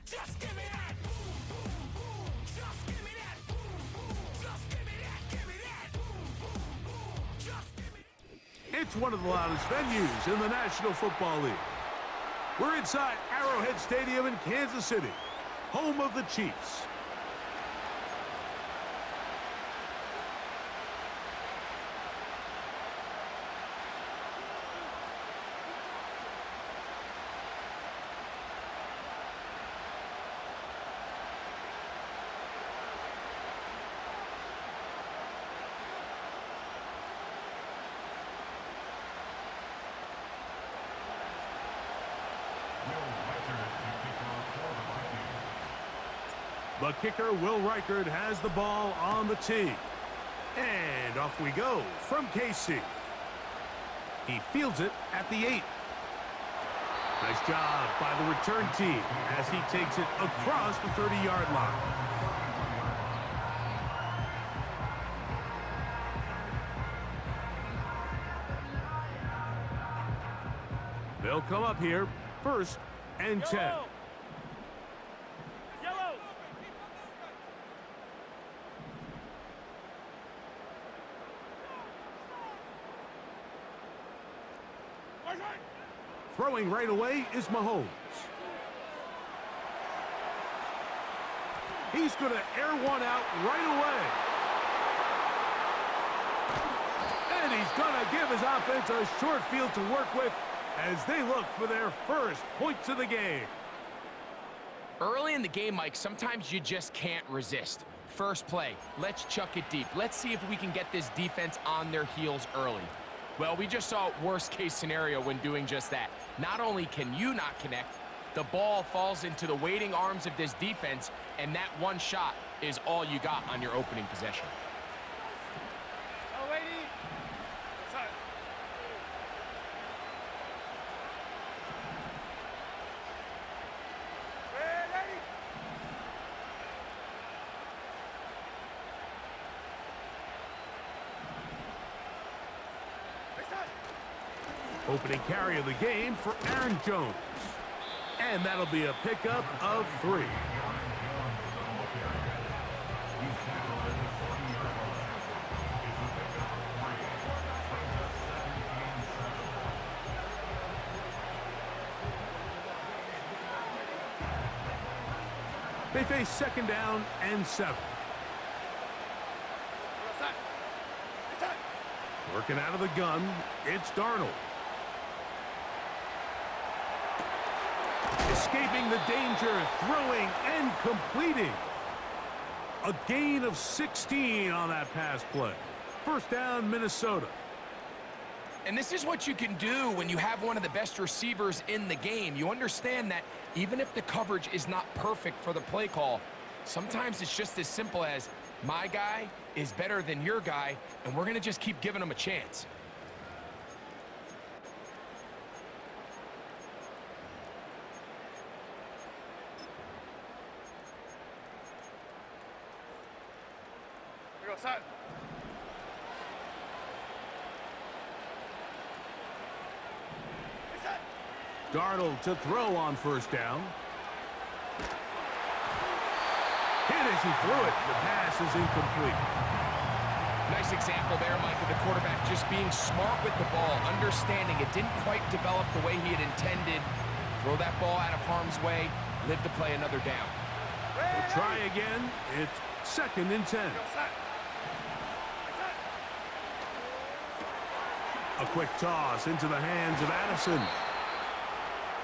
Just give me that. Boom, boom, boom. Just give me that. Boom, boom. Just give me that. Give me that. Boom, boom, boom. Just give me that. It's one of the loudest venues in the National Football League. We're inside Arrowhead Stadium in Kansas City, home of the Chiefs. The kicker, Will Reichard, has the ball on the tee. And off we go from KC. He fields it at the 8. Nice job by the return team as he takes it across the 30-yard line. They'll come up here, 1st and 10. Throwing right away is Mahomes. He's going to air one out right away. And he's going to give his offense a short field to work with as they look for their first points of the game. Early in the game, Mike, sometimes you just can't resist. First play, let's chuck it deep. Let's see if we can get this defense on their heels early. Well, we just saw worst-case scenario when doing just that. Not only can you not connect, the ball falls into the waiting arms of this defense, and that one shot is all you got on your opening possession. Oh, lady. Sorry. Hey, lady. Opening carry of the game for Aaron Jones. And that'll be a pickup of 3. They face 2nd down and 7. Working out of the gun, it's Darnold. Escaping the danger, throwing and completing. A gain of 16 on that pass play. 1st down, Minnesota. And this is what you can do when you have one of the best receivers in the game. You understand that even if the coverage is not perfect for the play call, sometimes it's just as simple as my guy is better than your guy, and we're going to just keep giving him a chance. Set. Darnold to throw on 1st down. Hit as he threw it. The pass is incomplete. Nice example there, Mike, of the quarterback just being smart with the ball, understanding it didn't quite develop the way he had intended. Throw that ball out of harm's way, live to play another down. We'll try again. It's 2nd and 10. A quick toss into the hands of Addison.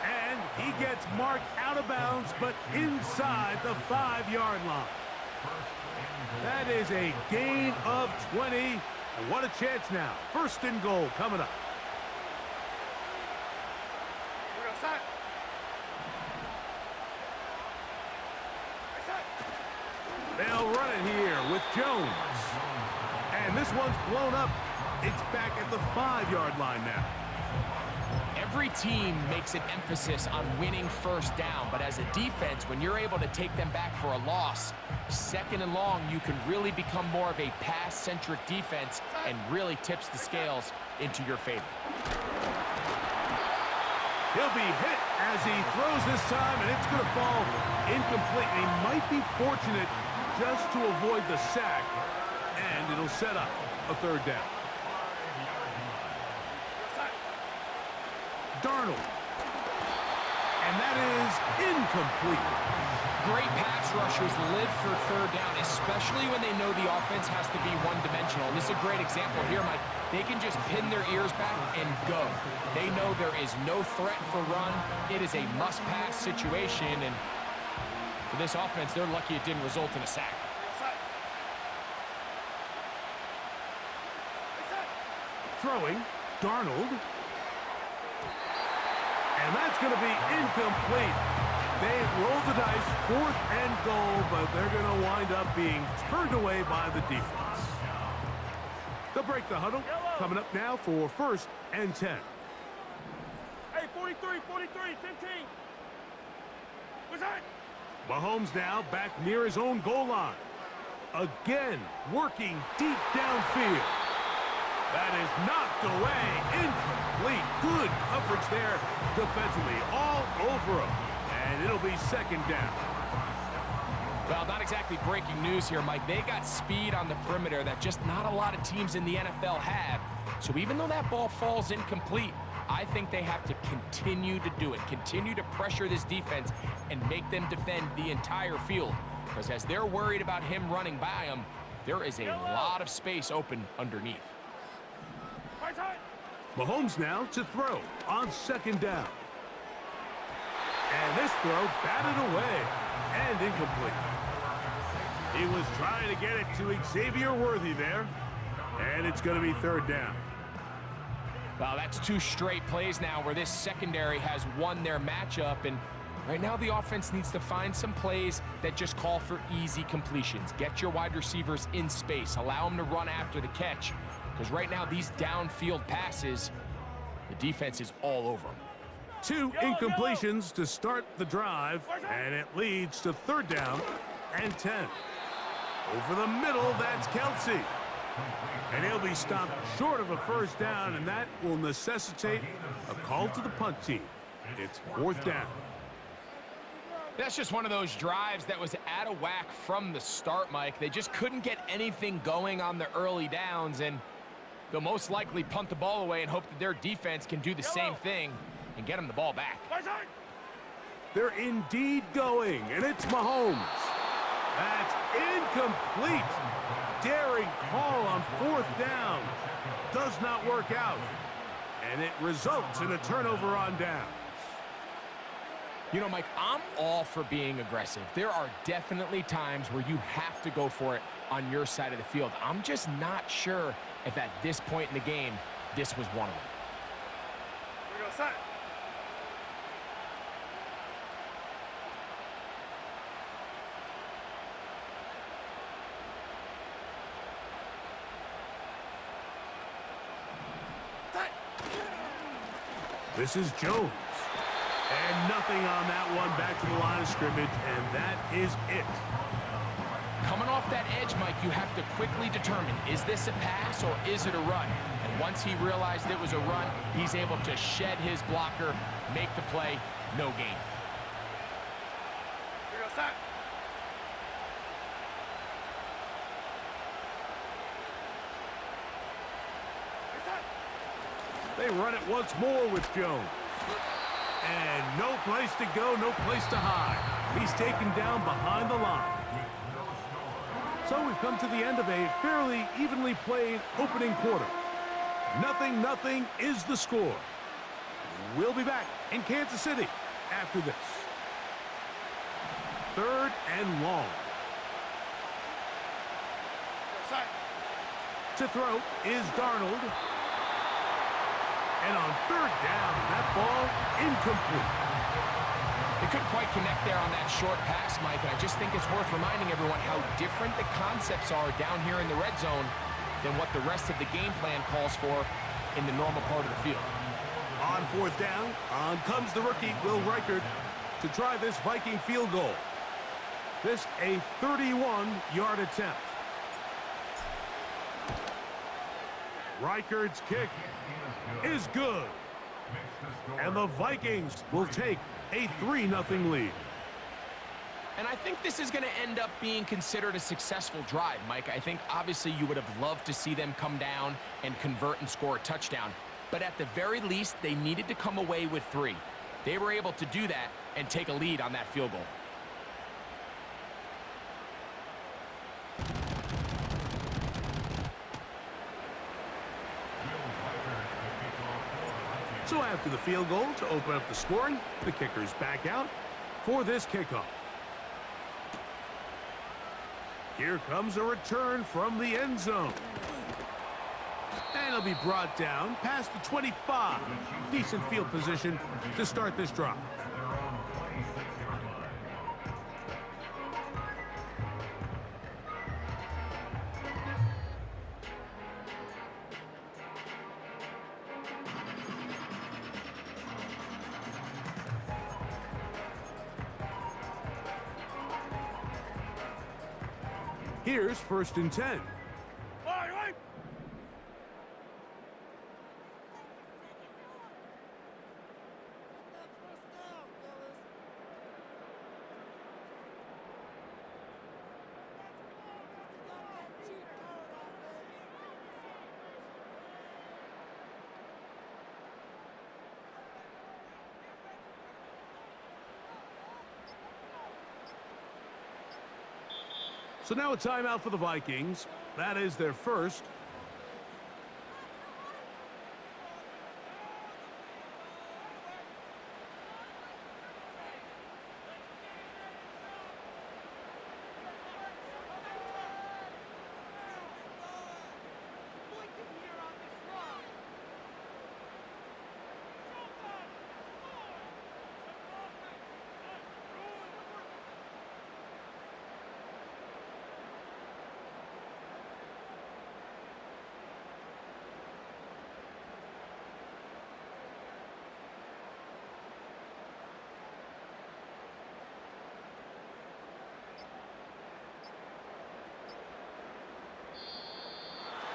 And he gets marked out of bounds, but inside the 5-yard line. That is a gain of 20. And what a chance now. 1st and goal coming up. They'll run it here with Jones. And this one's blown up. It's back at the 5-yard line now. Every team makes an emphasis on winning 1st down, but as a defense, when you're able to take them back for a loss, 2nd and long, you can really become more of a pass-centric defense and really tips the scales into your favor. He'll be hit as he throws this time, and it's going to fall incomplete. He might be fortunate just to avoid the sack, and it'll set up a third down. Darnold. And that is incomplete. Great pass rushers live for third down, especially when they know the offense has to be one-dimensional. And this is a great example here, Mike. They can just pin their ears back and go. They know there is no threat for run. It is a must-pass situation, and for this offense, they're lucky it didn't result in a sack. Throwing, Darnold. And that's going to be incomplete. They roll the dice, 4th and goal, but they're going to wind up being turned away by the defense. They'll break the huddle. Coming up now for 1st and 10. Hey, 43, 15. What's that? Mahomes now back near his own goal line. Again, working deep downfield. That is knocked away, incomplete. Good coverage there defensively, all over him. And it'll be 2nd down. Well, not exactly breaking news here, Mike. They got speed on the perimeter that just not a lot of teams in the NFL have. So even though that ball falls incomplete, I think they have to continue to do it. Continue to pressure this defense and make them defend the entire field. Because as they're worried about him running by them, there is a lot of space open underneath. Mahomes now to throw on 2nd down. And this throw batted away and incomplete. He was trying to get it to Xavier Worthy there. And it's going to be 3rd down. Well, that's 2 straight plays now where this secondary has won their matchup. And right now the offense needs to find some plays that just call for easy completions. Get your wide receivers in space. Allow them to run after the catch. Because right now, these downfield passes, the defense is all over them. 2 incompletions to start the drive, and it leads to 3rd down and 10. Over the middle, that's Kelsey. And he'll be stopped short of a 1st down, and that will necessitate a call to the punt team. It's 4th down. That's just one of those drives that was out of whack from the start, Mike. They just couldn't get anything going on the early downs, and they'll most likely punt the ball away and hope that their defense can do the same thing and get them the ball back. They're indeed going, and it's Mahomes. That's incomplete. Daring call on 4th down. Does not work out. And it results in a turnover on downs. You know, Mike, I'm all for being aggressive. There are definitely times where you have to go for it on your side of the field. I'm just not sure if at this point in the game, this was one of them. Here we go, set. This is Jones. And nothing on that one, back to the line of scrimmage, and that is it. Coming off that edge, Mike, you have to quickly determine, is this a pass or is it a run? And once he realized it was a run, he's able to shed his blocker, make the play, no gain. Here we go, set. They run it once more with Jones. And no place to go, no place to hide. He's taken down behind the line. So we've come to the end of a fairly evenly played opening quarter. 0-0 is the score. We'll be back in Kansas City after this. 3rd and long. To throw is Darnold. And on 3rd down, that ball incomplete. They couldn't quite connect there on that short pass, Mike, and I just think it's worth reminding everyone how different the concepts are down here in the red zone than what the rest of the game plan calls for in the normal part of the field. On 4th down, on comes the rookie, Will Reichard, to try this Viking field goal. This a 31-yard attempt. Reichard's kick is good. And the Vikings will take a 3-0 lead. And I think this is going to end up being considered a successful drive, Mike. I think obviously you would have loved to see them come down and convert and score a touchdown. But at the very least, they needed to come away with 3. They were able to do that and take a lead on that field goal. So after the field goal to open up the scoring, the kicker's back out for this kickoff. Here comes a return from the end zone. And it'll be brought down past the 25. Decent field position to start this drive. Here's 1st and 10. All right. So now a timeout for the Vikings. That is their first.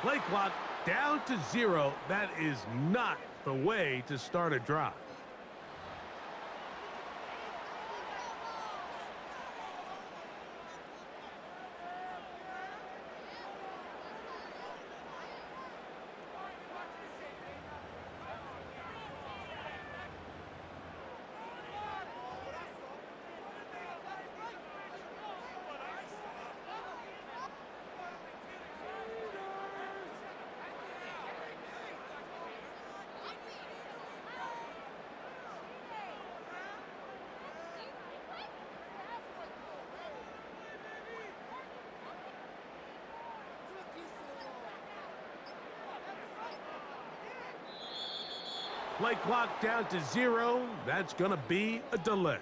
Play clock down to 0. That is not the way to start a drive. Play clock down to 0. That's going to be a delay.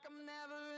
I'm never